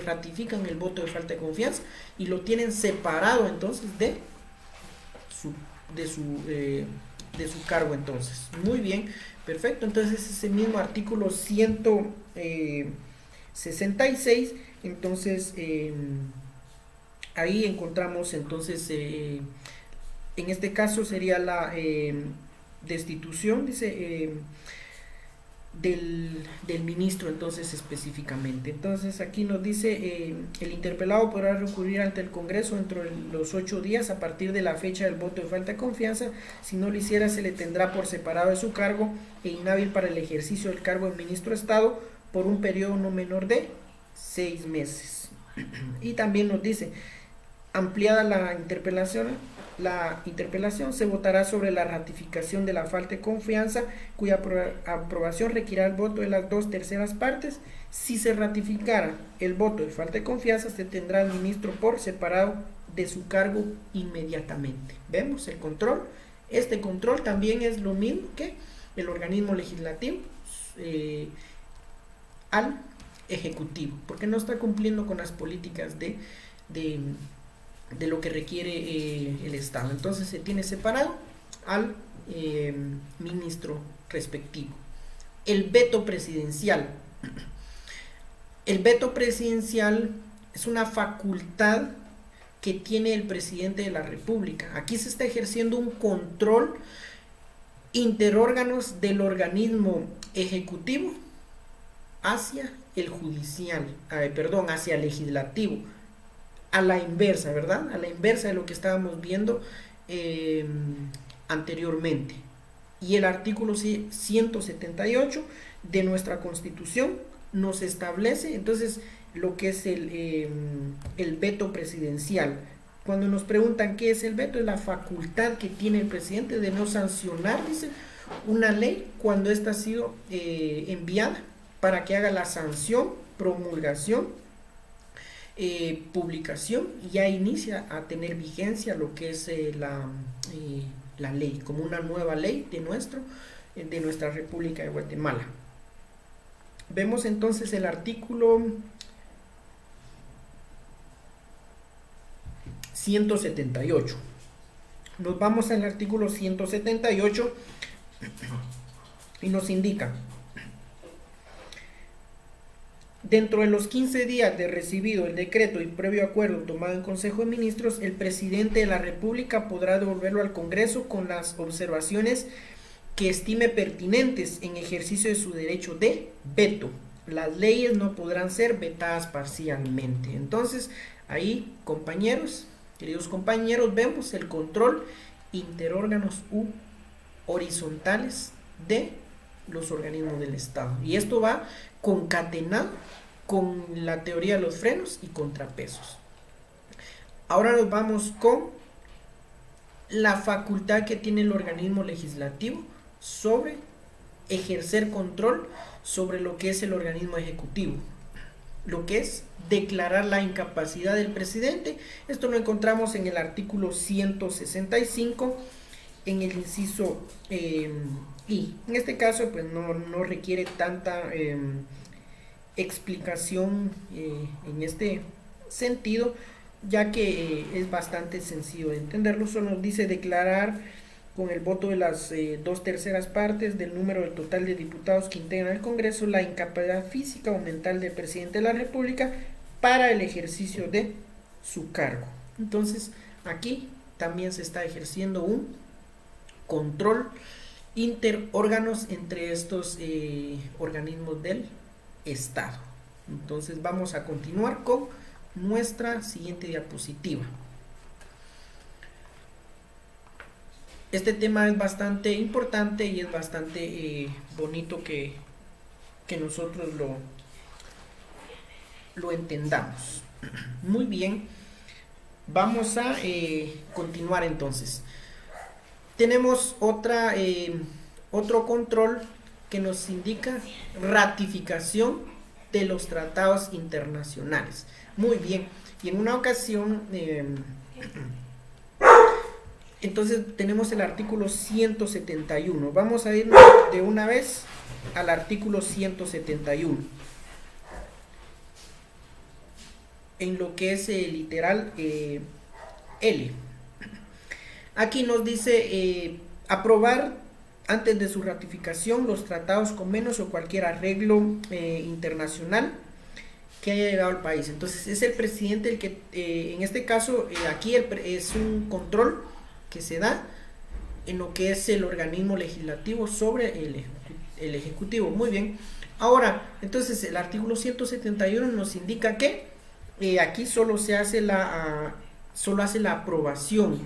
ratifican el voto de falta de confianza y lo tienen separado entonces de su cargo. Entonces, muy bien, perfecto. Entonces ese mismo artículo 166, entonces ahí encontramos entonces en este caso sería la destitución, dice, del ministro, entonces específicamente. Entonces aquí nos dice, el interpelado podrá recurrir ante el Congreso dentro de los 8 días a partir de la fecha del voto de falta de confianza. Si no lo hiciera, se le tendrá por separado de su cargo e inhábil para el ejercicio del cargo de ministro de Estado por un periodo no menor de 6 meses. Y también nos dice, ampliada la interpelación, se votará sobre la ratificación de la falta de confianza, cuya aprobación requerirá el voto de las 2/3 partes. Si se ratificara el voto de falta de confianza, se tendrá al ministro por separado de su cargo inmediatamente. Vemos el control. Este control también es lo mismo que el organismo legislativo al ejecutivo, porque no está cumpliendo con las políticas de lo que requiere el Estado. Entonces se tiene separado al ministro respectivo. El veto presidencial. El veto presidencial es una facultad que tiene el presidente de la República. Aquí se está ejerciendo un control interórganos del organismo ejecutivo hacia el judicial, hacia el legislativo. A la inversa, ¿verdad? A la inversa de lo que estábamos viendo anteriormente. Y el artículo 178 de nuestra Constitución nos establece entonces lo que es el veto presidencial. Cuando nos preguntan qué es el veto, es la facultad que tiene el presidente de no sancionar, dice, una ley cuando ésta ha sido enviada para que haga la sanción, promulgación, publicación, y ya inicia a tener vigencia lo que es la ley, como una nueva ley de nuestra República de Guatemala. Vemos entonces el artículo 178. Nos vamos al artículo 178 y nos indica: Dentro de los 15 días de recibido el decreto y previo acuerdo tomado en Consejo de Ministros, el presidente de la República podrá devolverlo al Congreso con las observaciones que estime pertinentes en ejercicio de su derecho de veto. Las leyes no podrán ser vetadas parcialmente. Entonces, ahí, compañeros, queridos compañeros, vemos el control interórganos u horizontales de los organismos del Estado. Y esto va concatenado con la teoría de los frenos y contrapesos. Ahora nos vamos con la facultad que tiene el organismo legislativo sobre ejercer control sobre lo que es el organismo ejecutivo, lo que es declarar la incapacidad del presidente. Esto lo encontramos en el artículo 165 en el inciso I. En este caso pues no requiere tanta explicación en este sentido, ya que es bastante sencillo de entenderlo. Solo nos dice declarar con el voto de las 2/3 partes del número del total de diputados que integran el Congreso la incapacidad física o mental del presidente de la República para el ejercicio de su cargo. Entonces aquí también se está ejerciendo un control interórganos entre estos organismos del Estado. Entonces vamos a continuar con nuestra siguiente diapositiva. Este tema es bastante importante y es bastante bonito que nosotros lo entendamos. Muy bien, vamos a continuar entonces. Tenemos otro control que nos indica ratificación de los tratados internacionales. Muy bien, y en una ocasión entonces tenemos el artículo 171. Vamos a ir de una vez al artículo 171 en lo que es el literal L. Aquí nos dice aprobar antes de su ratificación los tratados, convenios o cualquier arreglo internacional que haya llegado al país. Entonces es el presidente el que en este caso aquí es un control que se da en lo que es el organismo legislativo sobre el ejecutivo. Muy bien. Ahora, entonces el artículo 171 nos indica que aquí solo se hace solo hace la aprobación.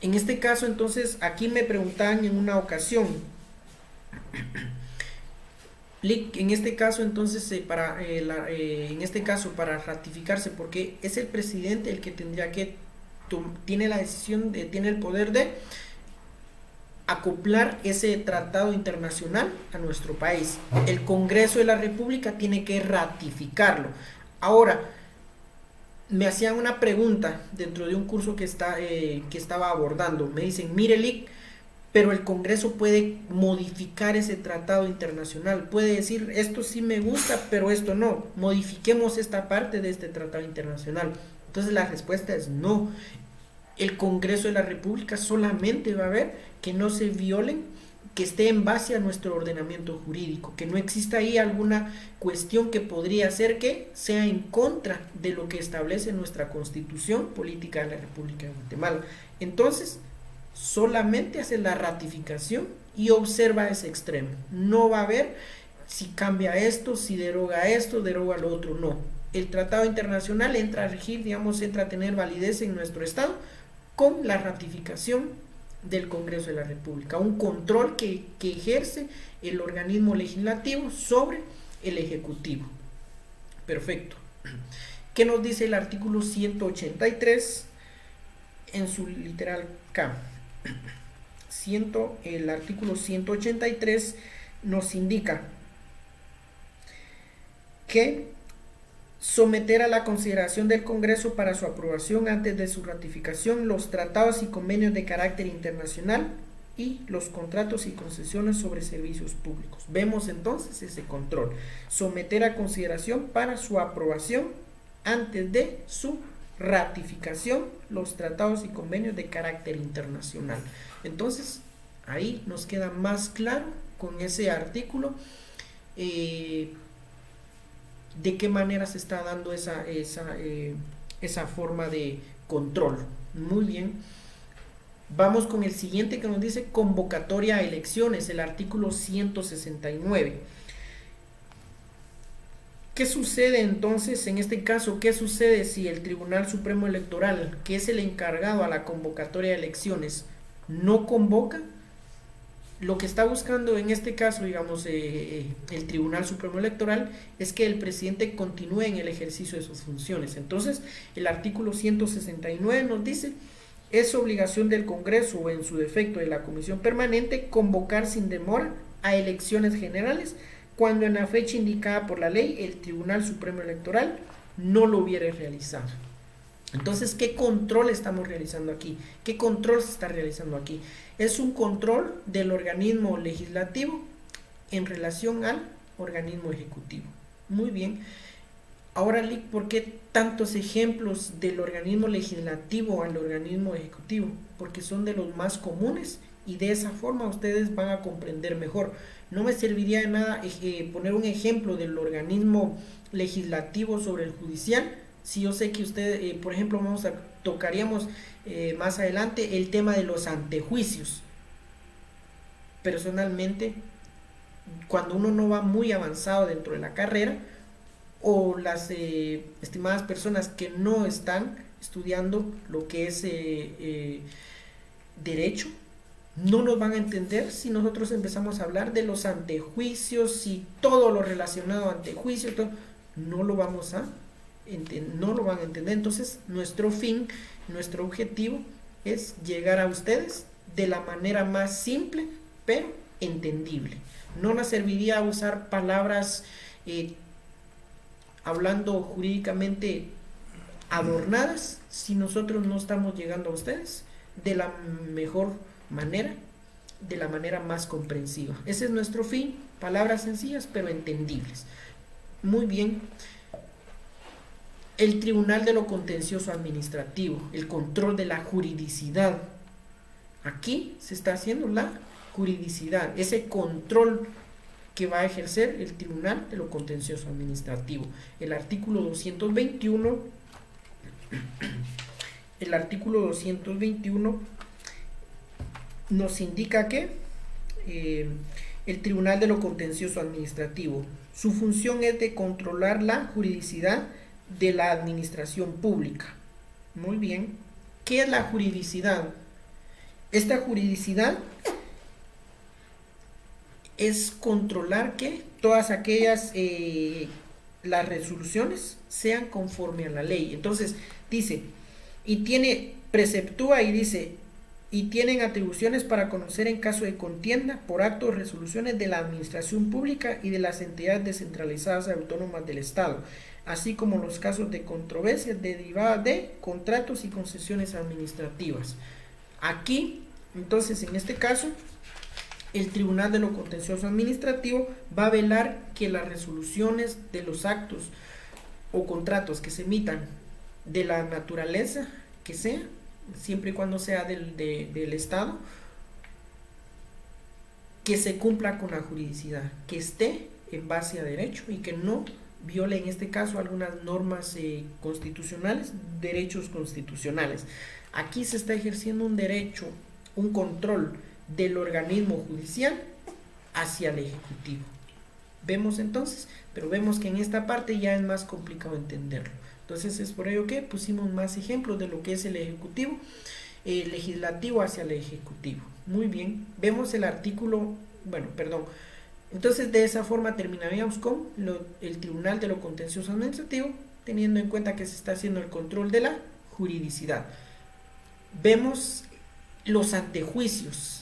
En este caso, entonces, aquí me preguntaban en una ocasión, en este caso, entonces, en este caso, para ratificarse, porque es el presidente el que tendría que tiene la decisión, tiene el poder de acoplar ese tratado internacional a nuestro país. El Congreso de la República tiene que ratificarlo. Ahora, me hacían una pregunta dentro de un curso que estaba abordando. Me dicen, mire, Lick, pero el Congreso puede modificar ese tratado internacional. Puede decir, esto sí me gusta, pero esto no. Modifiquemos esta parte de este tratado internacional. Entonces la respuesta es no. El Congreso de la República solamente va a ver que no se violen, que esté en base a nuestro ordenamiento jurídico, que no exista ahí alguna cuestión que podría ser que sea en contra de lo que establece nuestra Constitución Política de la República de Guatemala. Entonces, solamente hace la ratificación y observa ese extremo. No va a ver si cambia esto, si deroga esto, deroga lo otro, no. El tratado internacional entra a regir, entra a tener validez en nuestro Estado con la ratificación del Congreso de la República, un control que ejerce el organismo legislativo sobre el Ejecutivo. Perfecto. ¿Qué nos dice el artículo 183 en su literal K? El artículo 183 nos indica que someter a la consideración del Congreso para su aprobación antes de su ratificación los tratados y convenios de carácter internacional y los contratos y concesiones sobre servicios públicos. Vemos entonces ese control. Someter a consideración para su aprobación antes de su ratificación los tratados y convenios de carácter internacional. Entonces, ahí nos queda más claro con ese artículo de qué manera se está dando esa forma de control. Muy bien. Vamos con el siguiente que nos dice convocatoria a elecciones, el artículo 169. ¿Qué sucede entonces en este caso? ¿Qué sucede si el Tribunal Supremo Electoral, que es el encargado a la convocatoria de elecciones, no convoca? Lo que está buscando en este caso, digamos, el Tribunal Supremo Electoral es que el presidente continúe en el ejercicio de sus funciones. Entonces, el artículo 169 nos dice: es obligación del Congreso o en su defecto de la Comisión Permanente convocar sin demora a elecciones generales cuando en la fecha indicada por la ley el Tribunal Supremo Electoral no lo hubiera realizado. Entonces, ¿qué control estamos realizando aquí? ¿Qué control se está realizando aquí? Es un control del organismo legislativo en relación al organismo ejecutivo. Muy bien. Ahora, Lick, ¿por qué tantos ejemplos del organismo legislativo al organismo ejecutivo? Porque son de los más comunes y de esa forma ustedes van a comprender mejor. No me serviría de nada poner un ejemplo del organismo legislativo sobre el judicial si yo sé que usted, por ejemplo, tocaríamos más adelante el tema de los antejuicios. Personalmente, cuando uno no va muy avanzado dentro de la carrera, o las estimadas personas que no están estudiando lo que es derecho, no nos van a entender si nosotros empezamos a hablar de los antejuicios y todo lo relacionado a antejuicios. No lo vamos a no lo van a entender. Entonces, nuestro fin, nuestro objetivo es llegar a ustedes de la manera más simple pero entendible. No nos serviría usar palabras hablando jurídicamente adornadas si nosotros no estamos llegando a ustedes de la mejor manera, de la manera más comprensiva. Ese es nuestro fin, palabras sencillas pero entendibles. Muy bien. El Tribunal de lo Contencioso Administrativo, el control de la juridicidad. Aquí se está haciendo la juridicidad, ese control que va a ejercer el Tribunal de lo Contencioso Administrativo. El artículo 221, nos indica que el Tribunal de lo Contencioso Administrativo, su función es de controlar la juridicidad de la administración pública. Muy bien. ¿Qué es la juridicidad? Esta juridicidad es controlar que todas aquellas las resoluciones sean conforme a la ley. Entonces dice, preceptúa y dice, y tienen atribuciones para conocer en caso de contienda por actos o resoluciones de la administración pública y de las entidades descentralizadas autónomas del Estado, así como los casos de controversias derivadas de contratos y concesiones administrativas. Aquí, entonces, en este caso, el Tribunal de lo Contencioso Administrativo va a velar que las resoluciones de los actos o contratos que se emitan, de la naturaleza que sea, siempre y cuando sea del Estado, que se cumpla con la juridicidad, que esté en base a derecho y que no viole en este caso algunas normas constitucionales, derechos constitucionales. Aquí se está ejerciendo un derecho, un control del organismo judicial hacia el ejecutivo. Vemos entonces, pero vemos que en esta parte ya es más complicado entenderlo. Entonces es por ello que pusimos más ejemplos de lo que es el ejecutivo, el legislativo hacia el ejecutivo. Muy bien, vemos el artículo, entonces de esa forma terminaríamos con el Tribunal de lo Contencioso Administrativo, teniendo en cuenta que se está haciendo el control de la juridicidad. Vemos los antejuicios.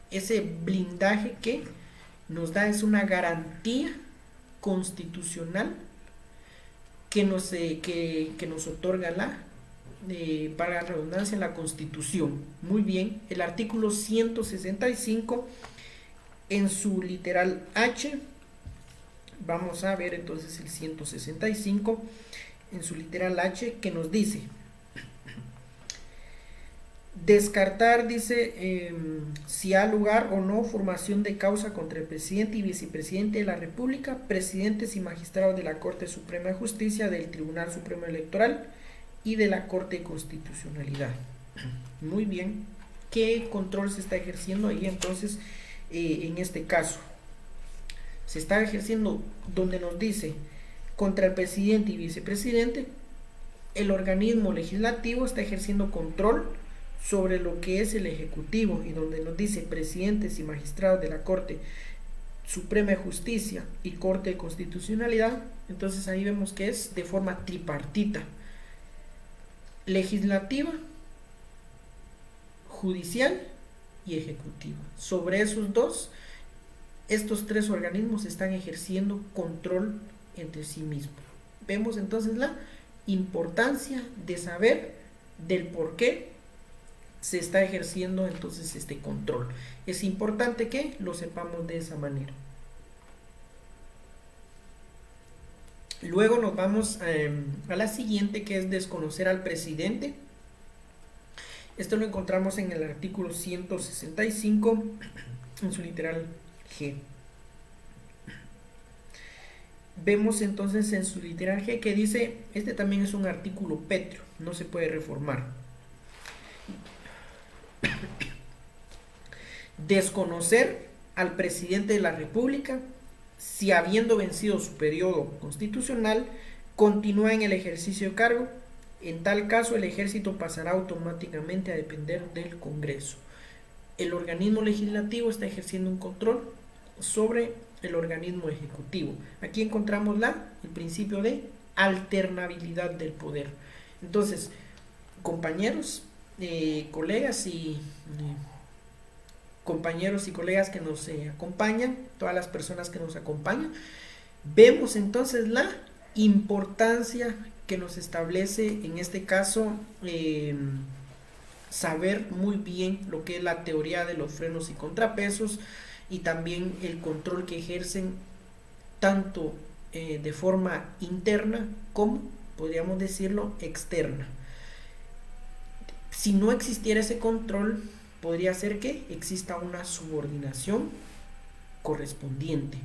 Ese blindaje que nos da es una garantía constitucional que nos otorga para la redundancia, la Constitución. Muy bien, el artículo 165 en su literal H, vamos a ver entonces el 165 en su literal H, que nos dice: Descartar, dice, si ha lugar o no formación de causa contra el presidente y vicepresidente de la República, presidentes y magistrados de la Corte Suprema de Justicia, del Tribunal Supremo Electoral y de la Corte de Constitucionalidad. Muy bien. ¿Qué control se está ejerciendo ahí entonces en este caso? Se está ejerciendo donde nos dice contra el presidente y vicepresidente, el organismo legislativo está ejerciendo control sobre lo que es el ejecutivo, y donde nos dice presidentes y magistrados de la Corte Suprema de Justicia y Corte de Constitucionalidad. Entonces ahí vemos que es de forma tripartita: legislativa, judicial y ejecutiva. Sobre esos dos, estos tres organismos están ejerciendo control entre sí mismos. Vemos entonces la importancia de saber del por qué se está ejerciendo entonces este control. Es importante que lo sepamos de esa manera. Luego nos vamos a la siguiente, que es desconocer al presidente. Esto lo encontramos en el artículo 165 en su literal G. Vemos entonces en su literal G que dice, este también es un artículo pétreo, no se puede reformar. Desconocer al presidente de la República si, habiendo vencido su periodo constitucional, continúa en el ejercicio de cargo. En tal caso, el ejército pasará automáticamente a depender del Congreso. El organismo legislativo está ejerciendo un control sobre el organismo ejecutivo. Aquí encontramos el principio de alternabilidad del poder. Entonces, compañeros, colegas y colegas que nos acompañan, todas las personas que nos acompañan, vemos entonces la importancia que nos establece en este caso saber muy bien lo que es la teoría de los frenos y contrapesos, y también el control que ejercen tanto de forma interna como, podríamos decirlo, externa. Si no existiera ese control, podría ser que exista una subordinación correspondiente,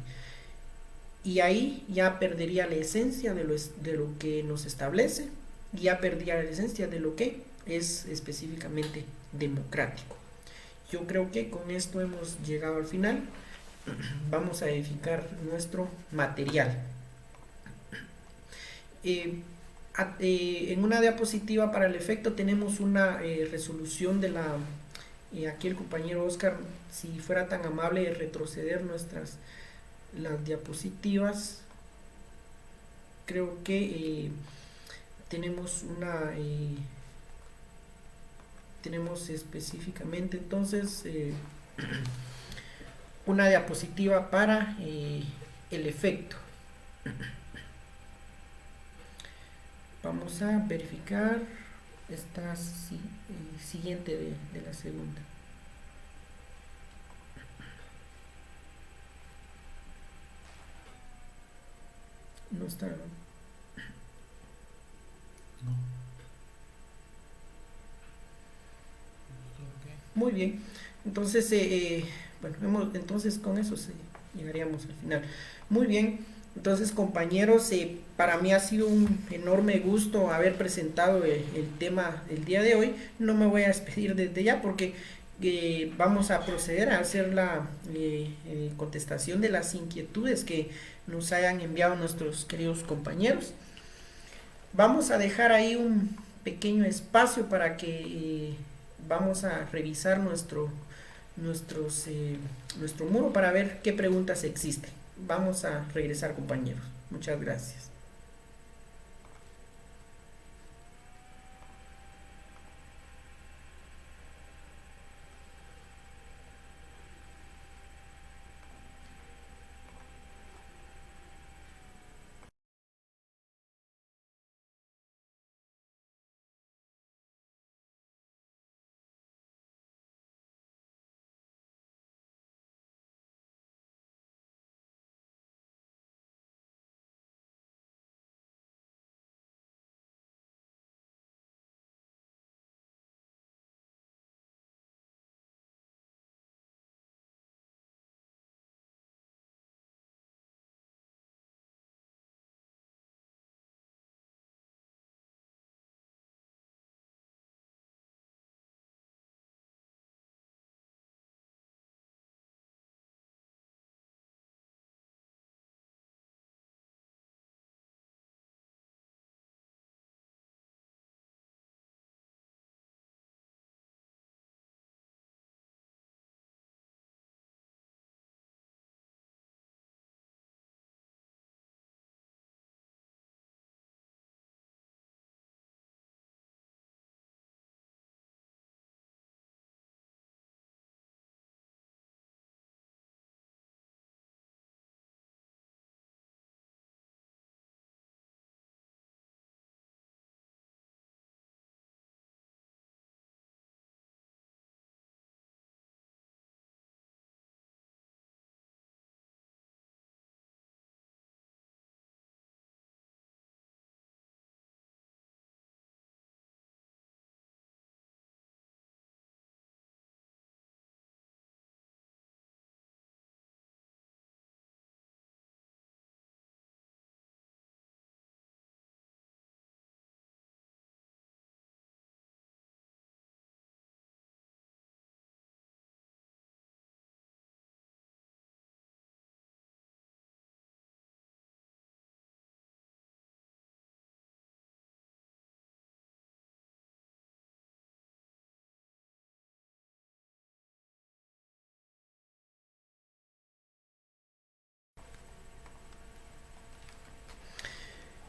y ahí ya perdería la esencia de lo que nos establece, y ya perdería la esencia de lo que es específicamente democrático. Yo creo que con esto hemos llegado al final. Vamos a edificar nuestro material. En una diapositiva para el efecto tenemos una resolución de la... aquí el compañero Oscar, si fuera tan amable de retroceder las diapositivas. Creo que tenemos tenemos específicamente entonces una diapositiva para el efecto. Vamos a verificar esta siguiente de la segunda. No está, ¿no? Muy bien. Entonces, bueno, entonces con eso llegaríamos al final. Muy bien. Entonces, compañeros, para mí ha sido un enorme gusto haber presentado el tema el día de hoy. No me voy a despedir desde ya porque vamos a proceder a hacer la contestación de las inquietudes que nos hayan enviado nuestros queridos compañeros. Vamos a dejar ahí un pequeño espacio para que vamos a revisar nuestro muro para ver qué preguntas existen. Vamos a regresar, compañeros. Muchas gracias.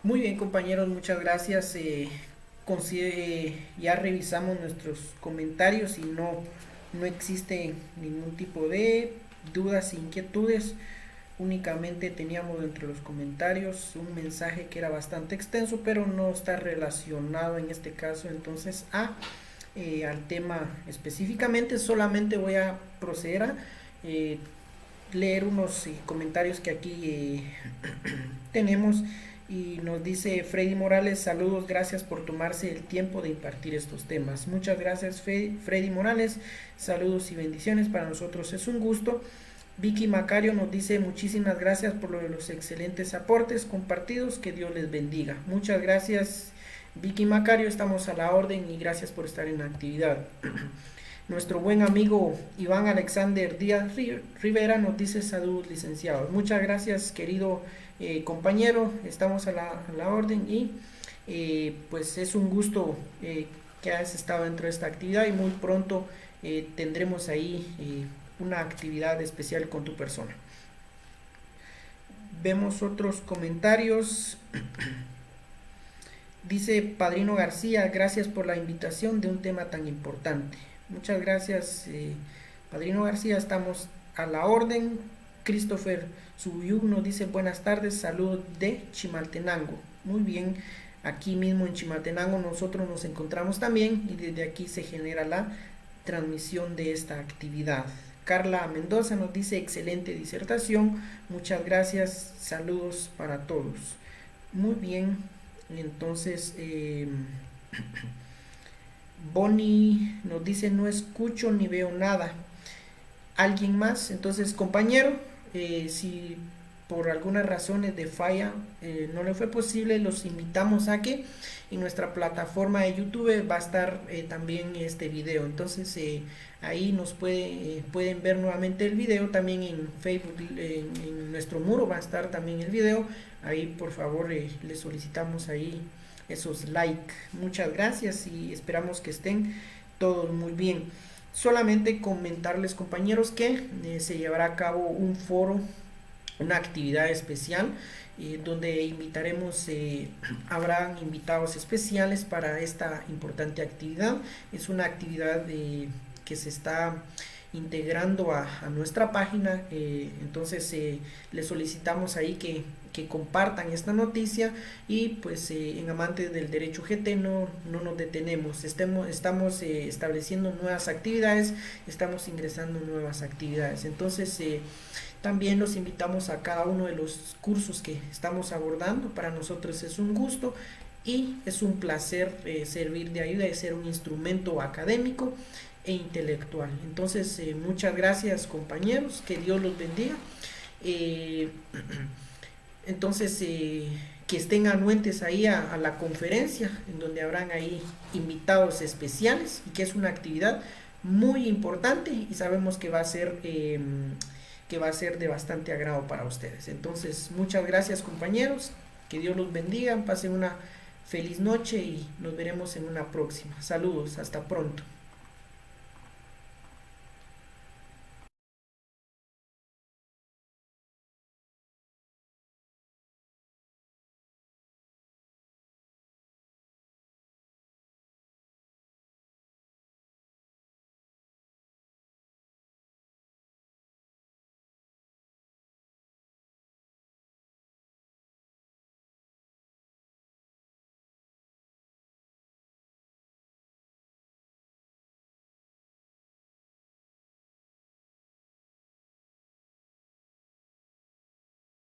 Muy bien, compañeros, muchas gracias. Ya revisamos nuestros comentarios y no existe ningún tipo de dudas, inquietudes. Únicamente teníamos entre los comentarios un mensaje que era bastante extenso, pero no está relacionado en este caso entonces al tema específicamente. Solamente voy a proceder a eh, leer unos comentarios que aquí tenemos. Y nos dice Freddy Morales: saludos, gracias por tomarse el tiempo de impartir estos temas. Muchas gracias, Freddy Morales, saludos y bendiciones, para nosotros es un gusto. Vicky Macario nos dice: muchísimas gracias por los excelentes aportes compartidos, que Dios les bendiga. Muchas gracias, Vicky Macario, estamos a la orden y gracias por estar en la actividad. Nuestro buen amigo Iván Alexander Díaz Rivera nos dice: saludos, licenciados. Muchas gracias, querido compañero, estamos a la orden y pues es un gusto que hayas estado dentro de esta actividad, y muy pronto tendremos ahí una actividad especial con tu persona. Vemos otros comentarios. Dice Padrino García: gracias por la invitación de un tema tan importante. Muchas gracias, Padrino García, estamos a la orden. Christopher Subiyuk nos dice: buenas tardes, saludos de Chimaltenango. Muy bien, aquí mismo en Chimaltenango nosotros nos encontramos también, y desde aquí se genera la transmisión de esta actividad. Carla Mendoza nos dice: excelente disertación, muchas gracias, saludos para todos. Muy bien, entonces Bonnie nos dice: no escucho ni veo nada. ¿Alguien más? Entonces, compañero, si por algunas razones de falla no le fue posible, los invitamos a que en nuestra plataforma de YouTube va a estar también este video. Entonces ahí nos pueden ver nuevamente el video. También en Facebook, en nuestro muro va a estar también el video. Ahí por favor les solicitamos ahí esos like. Muchas gracias y esperamos que estén todos muy bien. Solamente comentarles, compañeros, que se llevará a cabo un foro, una actividad especial donde invitaremos, habrán invitados especiales para esta importante actividad. Es una actividad que se está integrando a nuestra página, entonces les solicitamos ahí que compartan esta noticia, y pues en Amantes del Derecho GT no nos detenemos, estamos estableciendo nuevas actividades, estamos ingresando nuevas actividades. Entonces también los invitamos a cada uno de los cursos que estamos abordando. Para nosotros es un gusto y es un placer servir de ayuda y ser un instrumento académico e intelectual. Entonces muchas gracias, compañeros, que Dios los bendiga. Entonces que estén anuentes ahí a la conferencia, en donde habrán ahí invitados especiales, y que es una actividad muy importante y sabemos que va a ser de bastante agrado para ustedes. Entonces muchas gracias, compañeros, que Dios los bendiga, pasen una feliz noche y nos veremos en una próxima. Saludos, hasta pronto.